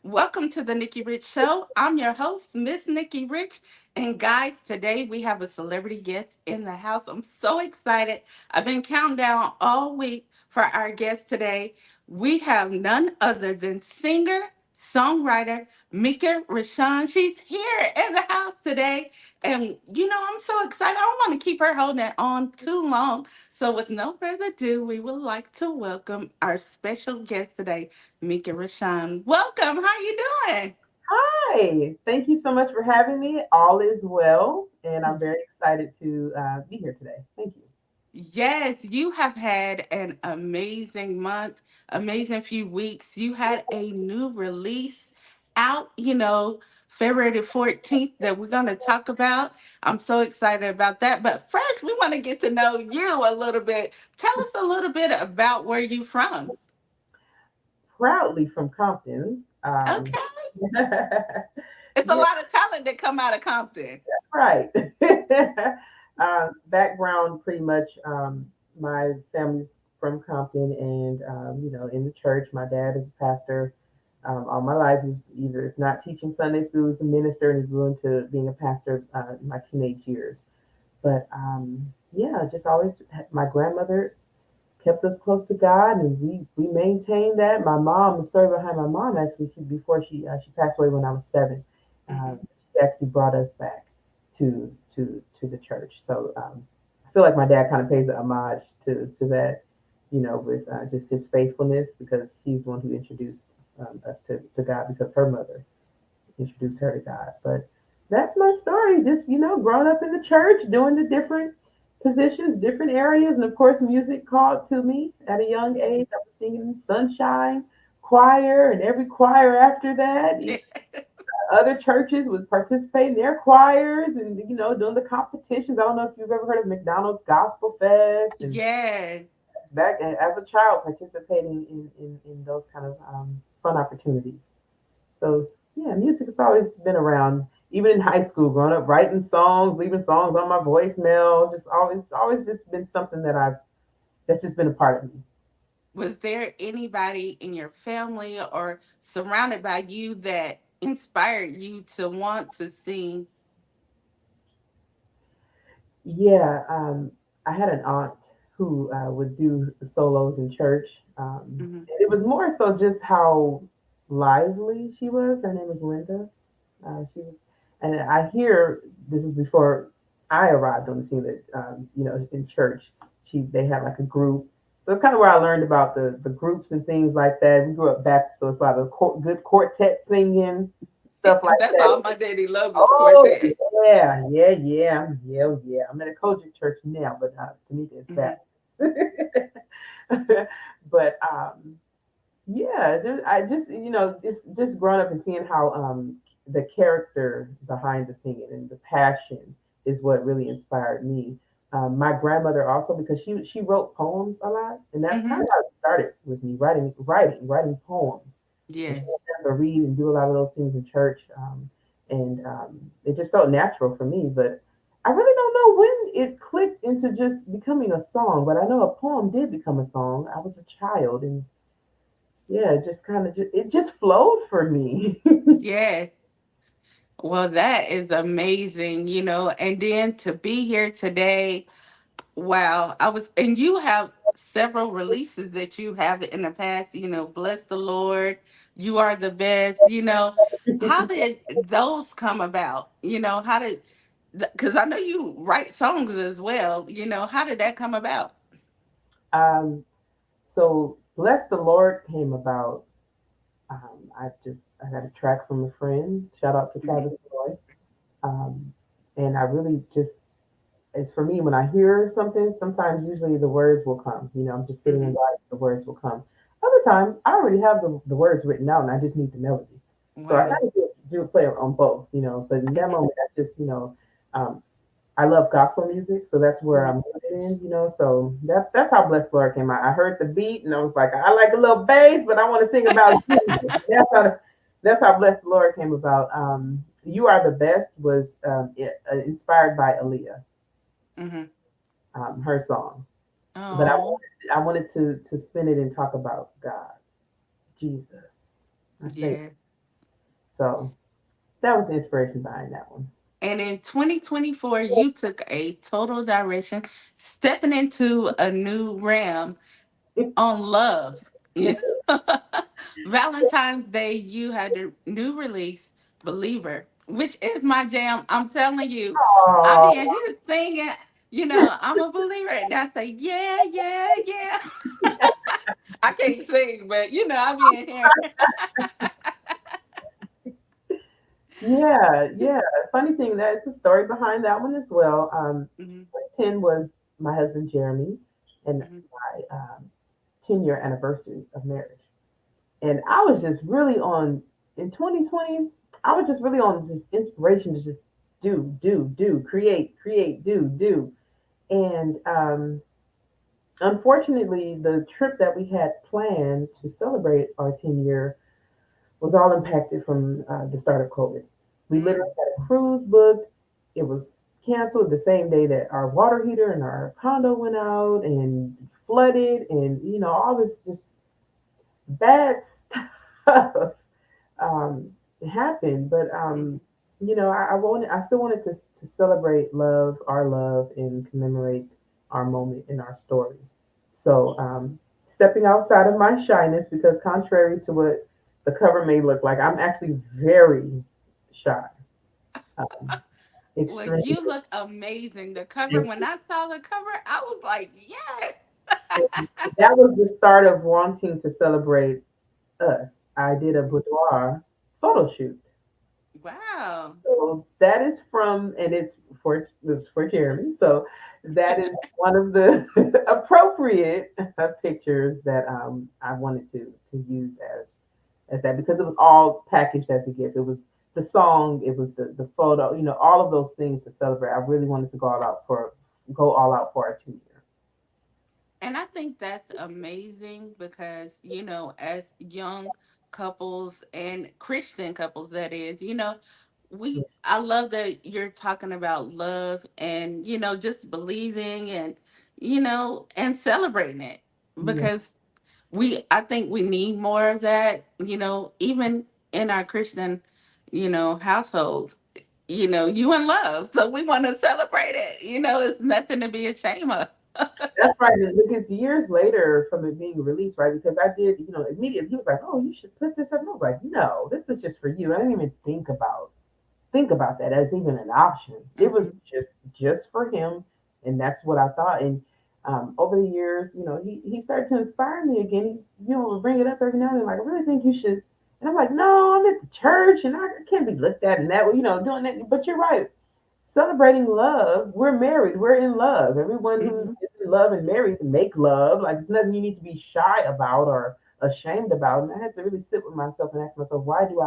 Welcome to the Nikki Rich Show. I'm your host, Miss Nikki Rich. And guys, today we have a celebrity guest in the house. I'm so excited. I've been counting down all week for our guest today. We have none other than singer, songwriter, MekaReshaun. She's here in the house today. And I'm so excited. I don't want to keep her holding it on too long. So with no further ado, we would like to welcome our special guest today, Mika Rashawn. Welcome. How you doing? Hi, thank you so much for having me. All is well, and I'm very excited to be here today. Thank you. Yes, you have had an amazing month, amazing few weeks. You had a new release out, February the 14th that we're going to talk about. I'm so excited about that. But first, we want to get to know you a little bit. Tell us a little bit about where you from. Proudly from Compton. Okay. Yeah, It's a lot of talent that come out of Compton. right. Background pretty much. My family's from Compton, and in the church. My dad is a pastor. All my life, he's either if not teaching Sunday school, he's a minister, and he grew into being a pastor in my teenage years. But yeah, just always my grandmother kept us close to God, and we maintained that. My mom, the story behind my mom actually, she passed away when I was 7. Hmm. She actually brought us back to the church. So I feel like my dad kind of pays a homage to that, with just his faithfulness because he's the one who introduced us to God because her mother introduced her to God. But that's my story. Just, growing up in the church, doing the different positions, different areas. And of course, music called to me at a young age. I was singing Sunshine Choir and every choir after that. Other churches would participate in their choirs and, doing the competitions. I don't know if you've ever heard of McDonald's Gospel Fest and Yeah. back as a child participating in those kind of fun opportunities. So yeah, music has always been around. Even in high school, growing up, writing songs, leaving songs on my voicemail, just always just been something that's just been a part of me. Was there anybody in your family or surrounded by you that inspired you to want to sing? Yeah, I had an aunt who would do solos in church. Hmm. And it was more so just how lively she was. Her name is Linda. She was, and I hear this is before I arrived on the scene that in church they had like a group. So it's kind of where I learned about the groups and things like that. We grew up Baptist, so it's a lot of good quartet singing stuff like That's all that. my daddy loved is Oh quartet. yeah. I'm in a Kojic church now, but to me it's Hmm. Baptist. But yeah, I just just growing up and seeing how the character behind the singing and the passion is what really inspired me. My grandmother also because she wrote poems a lot, and that's kind Hmm. of how it started with me writing poems. And Yeah. she had to read and do a lot of those things in church, and it just felt natural for me. But I really don't know when it clicked into just becoming a song. But I know a poem did become a song. I was a child, and yeah, it just kind of it just flowed for me. Yeah. Well, that is amazing, and then to be here today. Wow. And you have several releases that you have in the past, Bless the Lord, You Are the Best, How did those come about? Because I know you write songs as well, how did that come about? um, so bless the Lord came about. I got a track from a friend. Shout out to Mhm. Travis Roy. Um, and I really just it's for me when I hear something. Sometimes usually the words will come. I'm just sitting and Mhm. writing, the words will come. Other times I already have the words written out and I just need the melody. So I Wow. kind of do a play on both. But in that Mhm. moment, I just um, I love gospel music, so that's where Mhm. I'm rooted in. So that's how Blessed Lord came out. I heard the beat and I was like, I like a little bass, but I want to sing about Jesus. That's how Blessed Lord came about. You Are the Best was inspired by Aaliyah, Mhm. her song, but Oh, I wanted to spin it and talk about God, Jesus. I say yeah. So that was the inspiration behind that one. And in 2024, you took a total direction, stepping into a new realm on love. You know? Valentine's Day, you had the new release, Believer, which is my jam. I'm telling you, I Oh, be in here singing, I'm a believer. And I say, yeah, yeah, yeah. I can't sing, but I be in here. yeah, yeah. Funny thing, that's a story behind that one as well. Mhm, 2010 was my husband Jeremy and mhm. my 10-year anniversary of marriage. And I was just really on, in 2020, I was just really on this inspiration to just do, create, do. And unfortunately, the trip that we had planned to celebrate our 10-year was all impacted from the start of COVID. We literally Mm. had a cruise booked. It was canceled the same day that our water heater in our condo went out and flooded, and all this just bad stuff happened. But Mhm. I still wanted to celebrate our love, and commemorate our moment in our story. So stepping outside of my shyness, because contrary to what the cover may look like, I'm actually very shy, um, Well, extremely. you look amazing. The cover, when I saw the cover, I was like, yes. That was the start of wanting to celebrate us. I did a boudoir photo shoot. Wow. So that is from, and it's for Jeremy. So that is one of the appropriate pictures that I wanted to use as that, because it was all packaged as a gift. It was the song, it was the photo, all of those things to celebrate. I really wanted to go all out for our 2 year. And I think that's amazing because, as young couples and Christian couples, that is, I love that you're talking about love and, just believing and, and celebrating it Yeah, because I think we need more of that, even in our Christian, households. You in love, so we want to celebrate it. It's nothing to be ashamed of. that's right. And because years later from it being released, right? Because I did, immediately he was like, "Oh, you should put this up." And I was like, "No, this is just for you." I didn't even think about that as even an option. It was Hmm. just for him, and that's what I thought. And over the years, he started to inspire me again. He, would bring it up every now and then, like, "I really think you should." And I'm like, "No, I'm at the church, and I can't be looked at in that way, doing that." But you're right. Celebrating love. We're married. We're in love. Everyone who Hmm. is in love and married make love. Like, it's nothing you need to be shy about or ashamed about. And I had to really sit with myself and ask myself, why am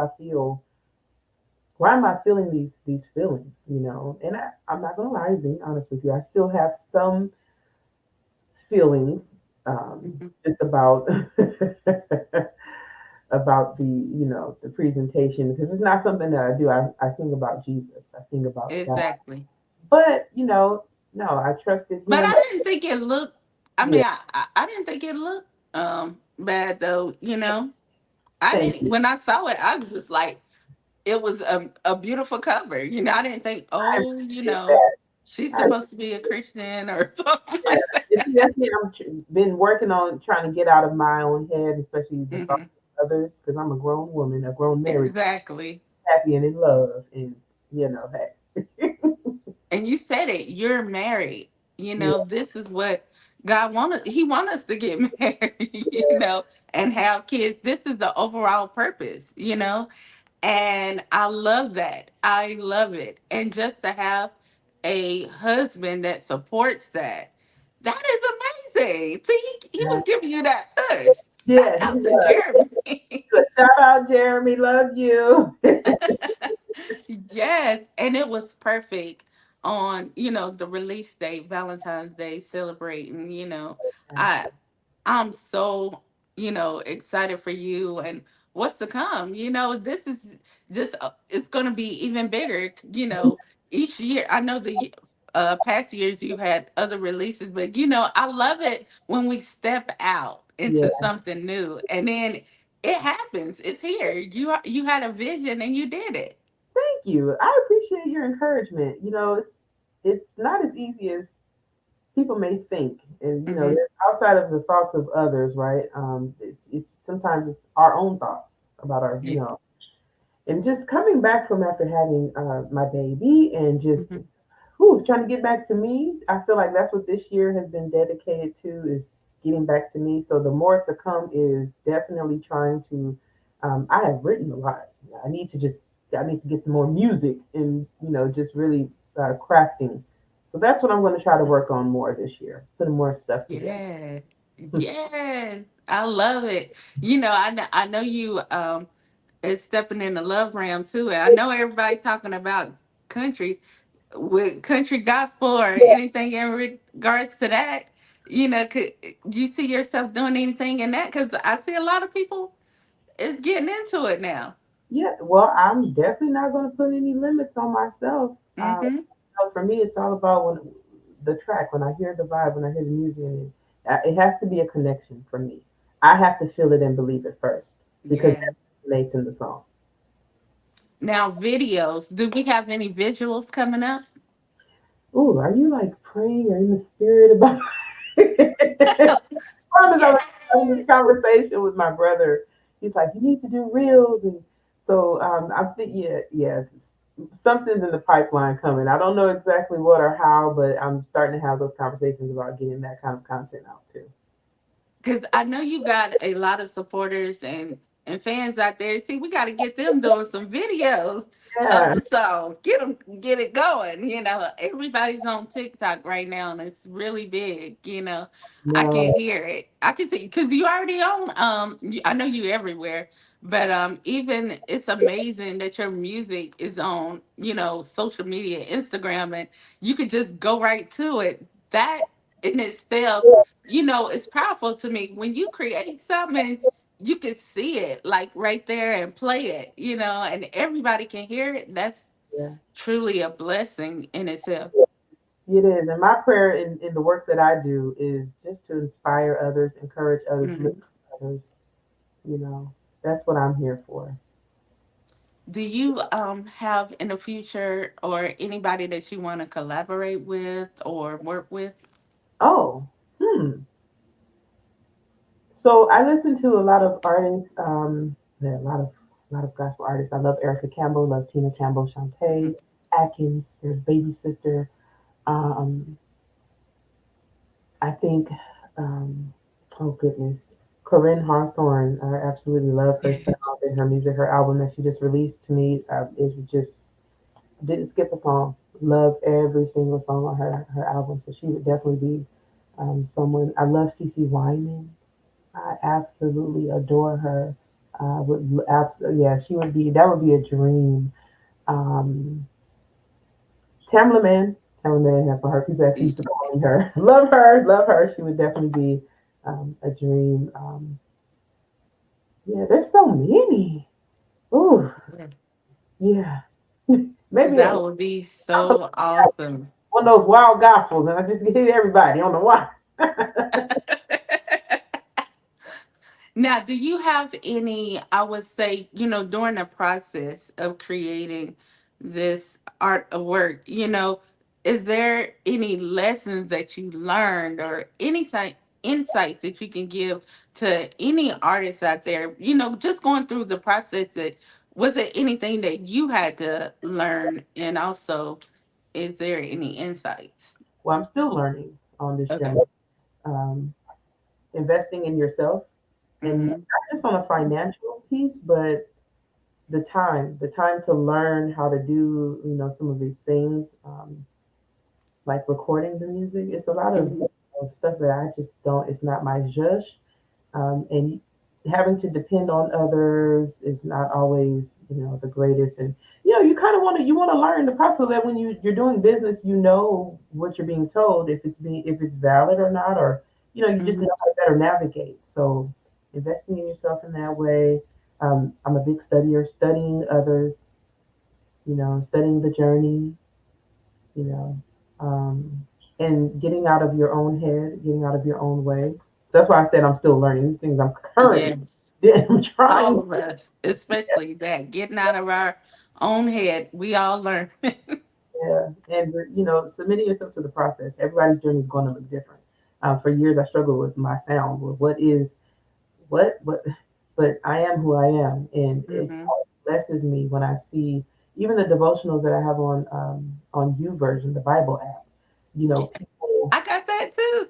I feeling these feelings, And I'm not gonna lie, being honest with you, I still have some feelings, just about about the presentation, because it's not something that I do. I sing about Jesus. I sing about God. Exactly. But no, I trusted But him. I didn't think it looked. I Yeah, mean, I didn't think it looked bad though. I thank didn't. you. When I saw it, I was just like, it was a beautiful cover. I didn't think, I oh, appreciate that. she's I supposed to be a Christian or something Yeah, like it's that's me. Been working on trying to get out of my own head, especially the that. thoughts Hmm. of others, because I'm a grown woman, a grown married, Exactly. happy and in love, and hey, And you said it. You're married. yeah, This is what God wanted. He want us to get married. And have kids. This is the overall purpose. And I love that. I love it. And just to have a husband that supports that, that is amazing. See, he yeah, was giving you that push. Shout yeah, he out to was. Jeremy. So shout out, Jeremy, love you. Yes, and it was perfect on, the release date, Valentine's Day, celebrating, I I'm so, excited for you and what's to come. This is just it's going to be even bigger, each year. I know the past years you had other releases, but I love it when we step out into Yeah, something new and then it happens. It's here. You had a vision and you did it. Thank you. I appreciate your encouragement. It's not as easy as people may think, and Hmm. that's outside of the thoughts of others, right? It's sometimes it's our own thoughts about our, Yeah. and just coming back from after having my baby and just Hmm. trying to get back to me. I feel like that's what this year has been dedicated to is getting back to me. So the more to come is definitely trying to. I have written a lot. I need to just I need to get some more music and just really crafting. So that's what I'm going to try to work on more this year, putting more stuff together. Yeah. Yes. I love it. I know you is stepping in the love realm too. And I know everybody talking about country with country gospel or anything in regards to that. Could you see yourself doing anything in that? Because I see a lot of people is getting into it now. Yeah, well, I'm definitely not going to put any limits on myself. Mm-hmm. For me, it's all about when the track, when I hear the vibe, when I hear the music, and it has to be a connection for me. I have to feel it and believe it first because Yeah. that relates in the song. Now videos. Do we have any visuals coming up? Ooh, are you like praying or in the spirit about? Promise I was Yeah. having this conversation with my brother. He's like, you need to do reels, and so I think yeah, something's in the pipeline coming. I don't know exactly what or how, but I'm starting to have those conversations about getting that kind of content out too. Because I know you got a lot of supporters and fans out there. See, we got to get them doing some videos of Yeah, the songs. Get it going. Everybody's on TikTok right now, and it's really big. I can no, hear it. I can see because you already on. I know you everywhere, but even it's amazing that your music is on. Social media, Instagram, and you could just go right to it. That in itself it's powerful to me when you create something, you can see it like right there and play it, and everybody can hear it. That's yeah, truly a blessing in itself. it is. And my prayer in the work that I do is just to inspire others, encourage others, lift Hmm. others. You know, that's what I'm here for. Do you have in the future or anybody that you want to collaborate with or work with? Oh, so I listen to a lot of artists, yeah, a lot of gospel artists. I love Erica Campbell, love Tina Campbell, Hmm. Shantae Atkins, their baby sister. Um, I think, um, oh goodness, Corinne Hawthorne. I absolutely love her sound and her music. Her album that she just released to me, it was just didn't skip a song. Love every single song on her album. So she would definitely be someone. I love CeCe Wyman. I absolutely adore her. Would absolutely, yeah, she would be. That would be a dream. Um, Tamla Man, Tamla Man, that's what her people actually used to call me her. Love her, love her. She would definitely be a dream. Yeah, there's so many. Ooh, yeah. Maybe That would be so awesome. one of those wild gospels, and I just hit everybody. I don't know why. Now, do you have any, I would say, during the process of creating this art of work, is there any lessons that you learned or any insights that you can give to any artist out there, just going through the process that was it anything that you had to learn and also is there any insights? Well, I'm still learning on this Okay. journey. Um, Investing in yourself, and not Mm-hmm. just on a financial piece, but the time to learn how to do, some of these things, like recording the music. It's a lot of stuff that I just don't. It's not my zhush, and having to depend on others is not always, the greatest. And you kind of want to learn the process so that when you're doing business, you know what you're being told if it's valid or not, or you just know Mm-hmm. how to better navigate. So investing in yourself in that way. I'm a big studier, studying others, studying the journey, you know, um, and getting out of your own head, getting out of your own way. That's why I said I'm still learning these things. I'm currently Yes. I'm trying. All of us, especially that, getting out of our own head, we all learn. Yeah, and submitting yourself to the process. Everybody's journey is going to look different. For years, I struggled with my sound. With what, but I am who I am, and it Hmm. blesses me when I see even the devotionals that I have on U Version, the Bible app. Yeah, People. I got that too.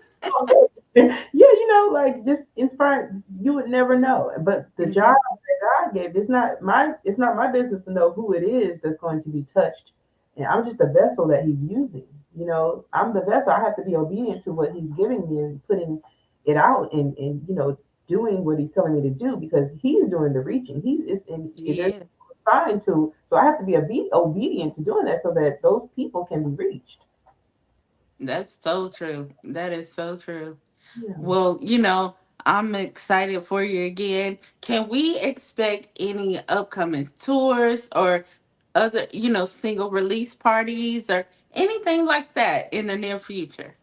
Yeah, like just inspiring. You would never know. But the job Hmm. that God gave, it's not my business to know who it is that's going to be touched. And I'm just a vessel that He's using. I'm the vessel. I have to be obedient to what He's giving me and putting it out and doing what He's telling me to do because He's doing the reaching. He is and there's Yeah, assigned to. So I have to be obedient to doing that so that those people can be reached. that's so true. That is so true. Yeah. Well, I'm excited for you again. Can we expect any upcoming tours or other, single release parties or anything like that in the near future?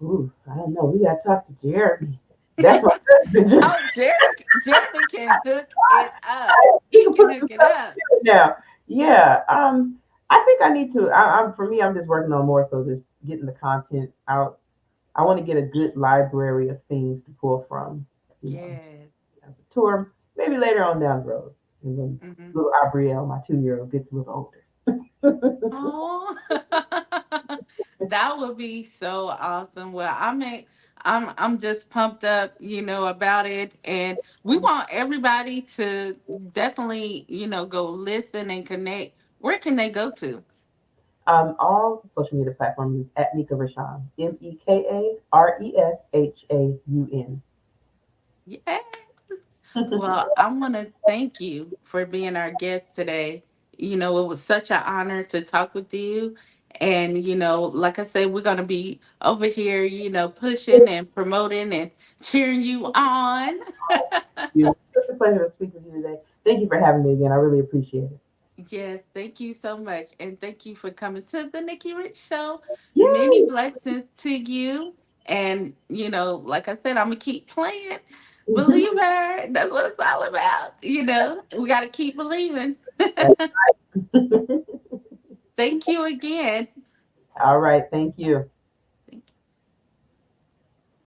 Ooh, I don't know. We gotta talk to Jeremy. That's my husband. Oh, Jeremy can hook it up. He He can can put some hook it stuff up. together now. Yeah. I think I need to. For me, I'm just working on more so just getting the content out. I want to get a good library of things to pull from. You know, Yes. the tour maybe later on down the road, and then Hmm. little Abrielle, my 2-year-old, gets a little older. Oh, that would be so awesome. Well, I'm just pumped up, about it, and we want everybody to definitely, go listen and connect. Where can they go to? All social media platforms is at MekaReshaun, MekaReshaun. Yeah. Well, I want to thank you for being our guest today. It was such an honor to talk with you. And, like I said, we're going to be over here, pushing and promoting and cheering you on. You. It's such a pleasure to speak with you today. Thank you for having me again. I really appreciate it. Yes, thank you so much. And thank you for coming to the Nikki Rich Show. Many Yay! blessings to you. And, like I said, I'm going to keep playing. Believer. That's what it's all about. We got to keep believing. Thank you again. All right. Thank you.